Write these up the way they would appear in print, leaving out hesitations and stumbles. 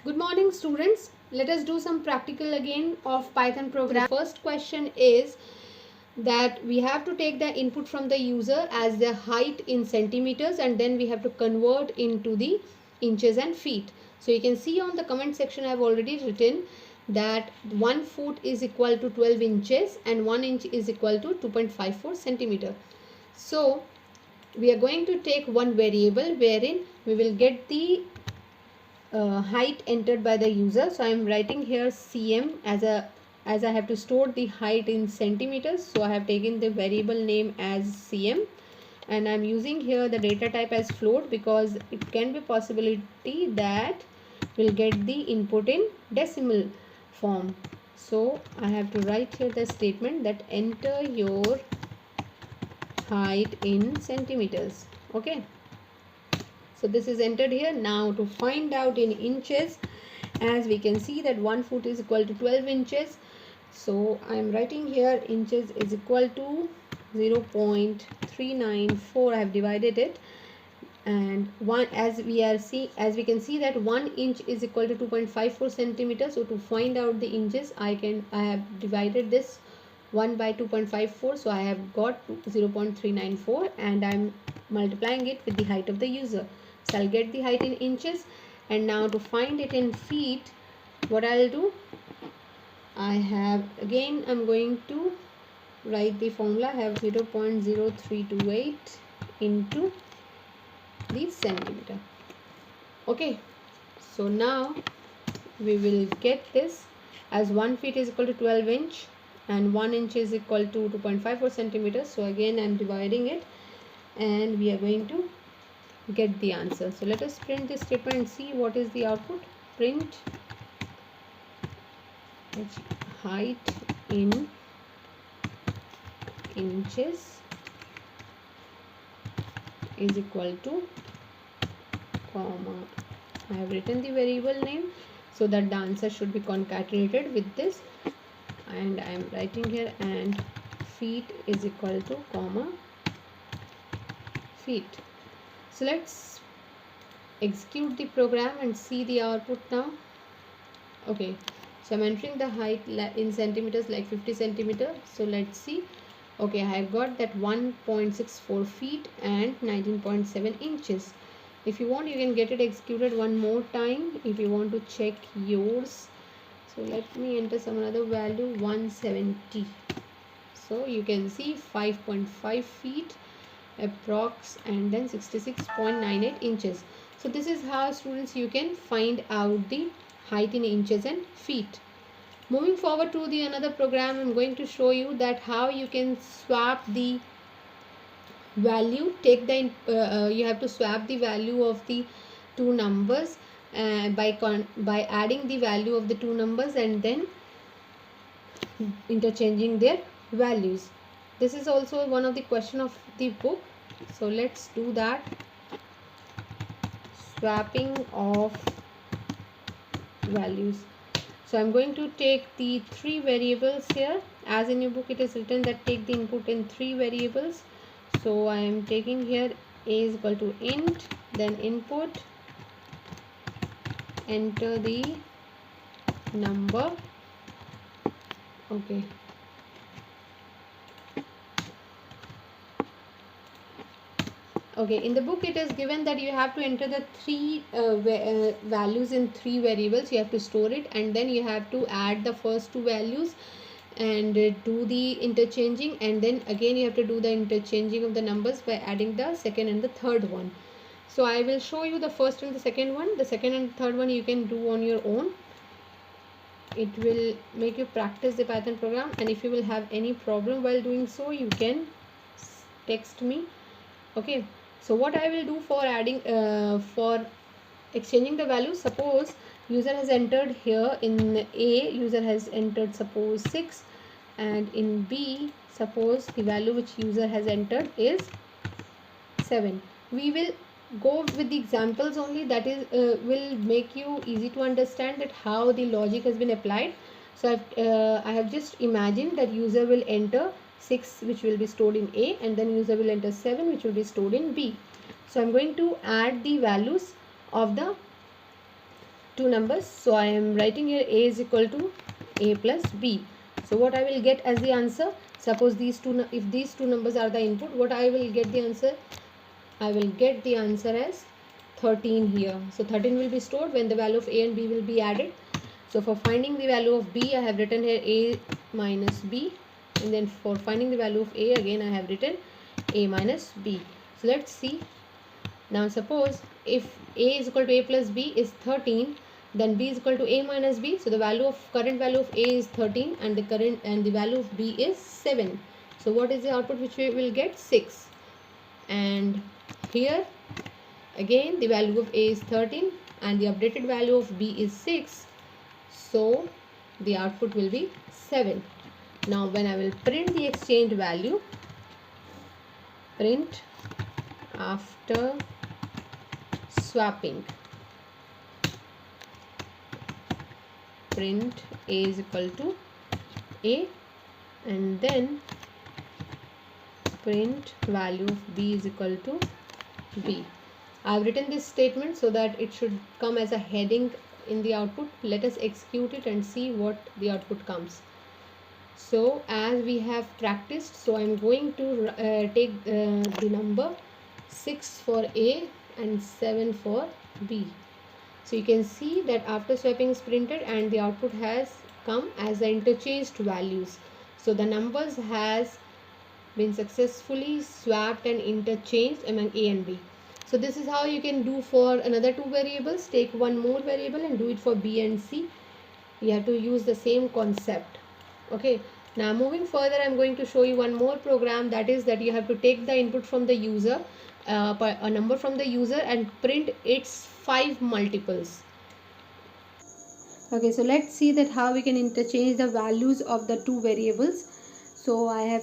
Good morning, students. Let us do some practical again of Python program. The first question is that we have to take the input from the user as the height in centimeters, and then we have to convert into the inches and feet. So you can see on the comment section I have already written that 1 foot is equal to 12 inches and 1 inch is equal to 2.54 centimeter. So we are going to take one variable wherein we will get the height entered by the user. So I am writing here cm as I have to store the height in centimeters, so I have taken the variable name as cm, and I am using here the data type as float because it can be possibility that we'll get the input in decimal form. So I have to write here the statement that enter your height in centimeters. Okay, so this is entered here. Now to find out in inches, as we can see that 1 foot is equal to 12 inches, so I am writing here inches is equal to 0.394. I have divided it, and one as we can see that 1 inch is equal to 2.54 centimeters. So to find out the inches, I have divided this 1 by 2.54, so I have got 0.394, and I'm multiplying it with the height of the user, so I'll get the height in inches. And now to find it in feet, what I'll do, I'm going to write the formula. I have 0.0328 into the centimeter. Okay, so now we will get this as 1 feet is equal to 12 inch and 1 inch is equal to 2.54 centimeters. So again I'm dividing it, and we are going to get the answer. So let us print this statement and see what is the output. Print height in inches is equal to comma. I have written the variable name so that the answer should be concatenated with this, and I am writing here and feet is equal to comma feet. So let's execute the program and see the output now. Okay, so I'm entering the height in centimeters, like 50 centimeter. So let's see. Okay, I have got that 1.64 feet and 19.7 inches. If you want, you can get it executed one more time if you want to check yours. So let me enter some another value, 170. So you can see 5.5 feet approx, and then 66.98 inches. So this is how, students, you can find out the height in inches and feet. Moving forward to the another program, I'm going to show you that how you can swap the value. You have to swap the value of the two numbers by adding the value of the two numbers and then interchanging their values. This is also one of the question of the book, so let's do that. Swapping of values. So I'm going to take the three variables here. As in your book it is written that take the input in three variables, so I am taking here a is equal to int, then input, enter the number. Okay, in the book it is given that you have to enter the three values in three variables. You have to store it, and then you have to add the first two values and do the interchanging, and then again you have to do the interchanging of the numbers by adding the second and the third one. So I will show you the first and the second one. The second and third one you can do on your own. It will make you practice the Python program, and if you will have any problem while doing so, you can text me. Okay, so what I will do for adding for exchanging the value, suppose user has entered here in A, user has entered suppose 6, and in B suppose the value which user has entered is 7. We will go with the examples only, that is will make you easy to understand that how the logic has been applied. So I have just imagined that user will enter 6 which will be stored in A, and then user will enter 7 which will be stored in B. So I'm going to add the values of the two numbers. So I am writing here a is equal to a plus b. So what I will get as the answer, suppose if these two numbers are the input, what I will get the answer? I will get the answer as 13 here. So 13 will be stored when the value of a and b will be added. So for finding the value of b, I have written here a minus b, and then for finding the value of a, again I have written a minus b. So let's see. Now suppose if a is equal to a plus b is 13, then b is equal to a minus b. So the current value of a is 13 and the value of b is 7. So what is the output which we will get? 6. And here again the value of a is 13 and the updated value of b is 6. So the output will be 7. Now when I will print the exchange value, print after swapping, print a is equal to a, and then print value of b is equal to b. I have written this statement so that it should come as a heading in the output. Let us execute it and see what the output comes. So as we have practiced, so I am going to take the number 6 for a and 7 for b. So you can see that after swapping is printed and the output has come as the interchanged values. So the numbers has been successfully swapped and interchanged among a and b. So this is how you can do for another two variables. Take one more variable and do it for b and c. You have to use the same concept. Okay, now moving further, I'm going to show you one more program, that is that you have to take the input from the user, a number from the user, and print its 5 multiples. Okay, so let's see that how we can interchange the values of the two variables. So I have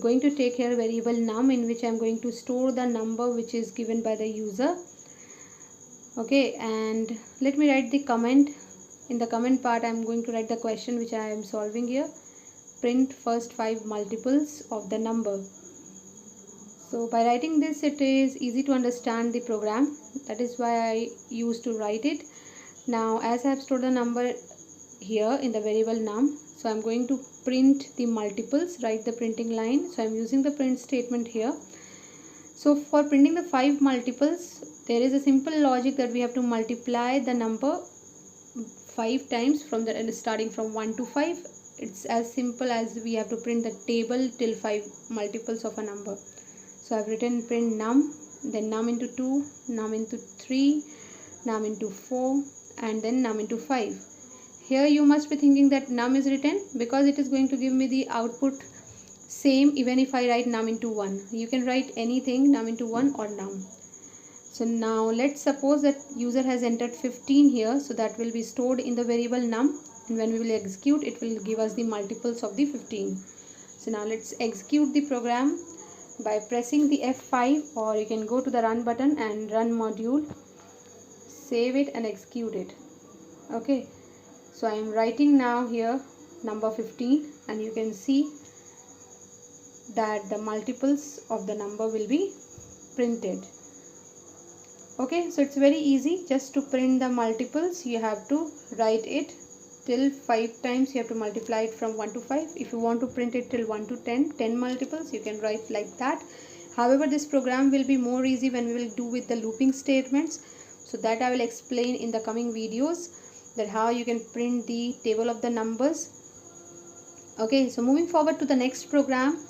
going to take here variable num, in which I'm going to store the number which is given by the user. Okay, and let me write the comment. In the comment part, I'm going to write the question which I am solving here. Print first 5 multiples of the number. So by writing this, it is easy to understand the program. That is why I used to write it. Now as I have stored the number here in the variable num, so I'm going to print the multiples, write the printing line. So I'm using the print statement here. So for printing the 5 multiples, there is a simple logic that we have to multiply the number 5 times from the starting from 1 to 5. It's as simple as we have to print the table till 5 multiples of a number. So I've written print num, then num into 2, num into 3, num into 4, and then num into 5. Here you must be thinking that num is written because it is going to give me the output same even if I write num into 1. You can write anything, num into 1 or num. So now let's suppose that user has entered 15 here, so that will be stored in the variable num, and when we will execute, it will give us the multiples of the 15. So now let's execute the program by pressing the F5, or you can go to the run button and run module, save it and execute it. Okay, so I am writing now here number 15, and you can see that the multiples of the number will be printed. Okay, so it's very easy. Just to print the multiples, you have to write it till 5 times. You have to multiply it from 1 to 5. If you want to print it till 1 to 10 multiples, you can write like that. However, this program will be more easy when we will do with the looping statements. So that I will explain in the coming videos, that how you can print the table of the numbers. Okay, so moving forward to the next program,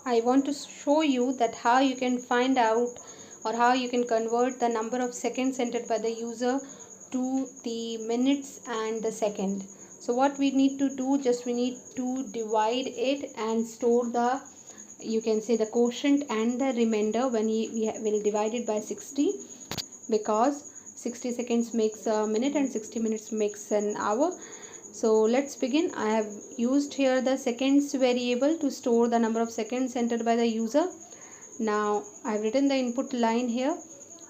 I want to show you that how you can find out or how you can convert the number of seconds entered by the user to the minutes and the second. So what we need to do, just we need to divide it and store the, you can say, the quotient and the remainder when we will divide it by 60, because 60 seconds makes a minute and 60 minutes makes an hour. So let's begin. I have used here the seconds variable to store the number of seconds entered by the user. Now I've written the input line here.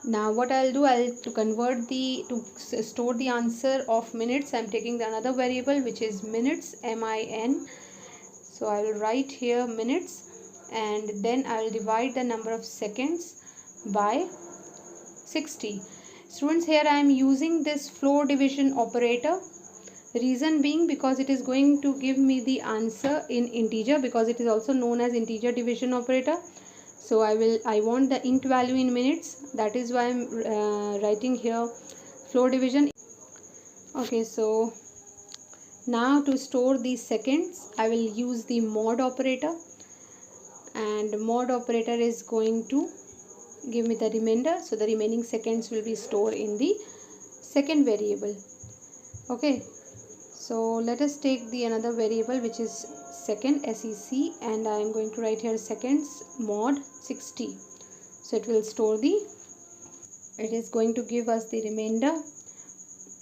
Now what I'll do, to store the answer of minutes, I'm taking another variable which is minutes, min. So I will write here minutes, and then I will divide the number of seconds by 60. Students, here I am using this floor division operator. Reason being because it is going to give me the answer in integer, because it is also known as integer division operator. So I want the int value in minutes. That is why I'm writing here floor division. Okay, so now to store these seconds, I will use the mod operator, and mod operator is going to give me the remainder. So the remaining seconds will be stored in the second variable. Okay, so let us take the another variable, which is second, sec, and I am going to write here seconds mod 60. So it will store it is going to give us the remainder.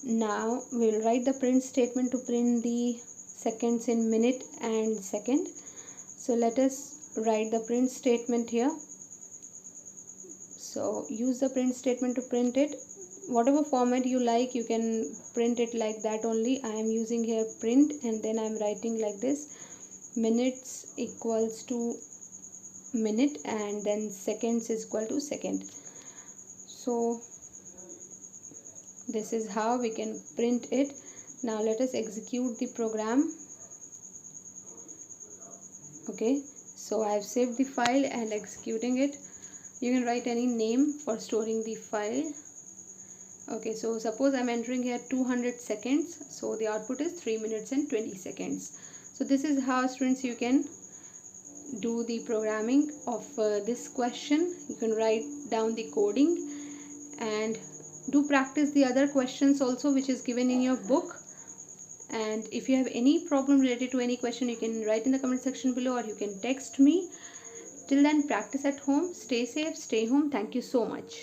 Now we will write the print statement to print the seconds in minute and second. So let us write the print statement here. So use the print statement to print it. Whatever format you like, you can print it like that only. I am using here print, and then I am writing like this: minutes equals to minute, and then seconds is equal to second. So this is how we can print it. Now let us execute the program. Okay, so I have saved the file and executing it. You can write any name for storing the file. Okay, so suppose I'm entering here 200 seconds, so the output is 3 minutes and 20 seconds. So this is how, students, you can do the programming of this question. You can write down the coding and do practice the other questions also, which is given in your book. And if you have any problem related to any question, you can write in the comment section below, or you can text me. Till then, practice at home. Stay safe, stay home. Thank you so much.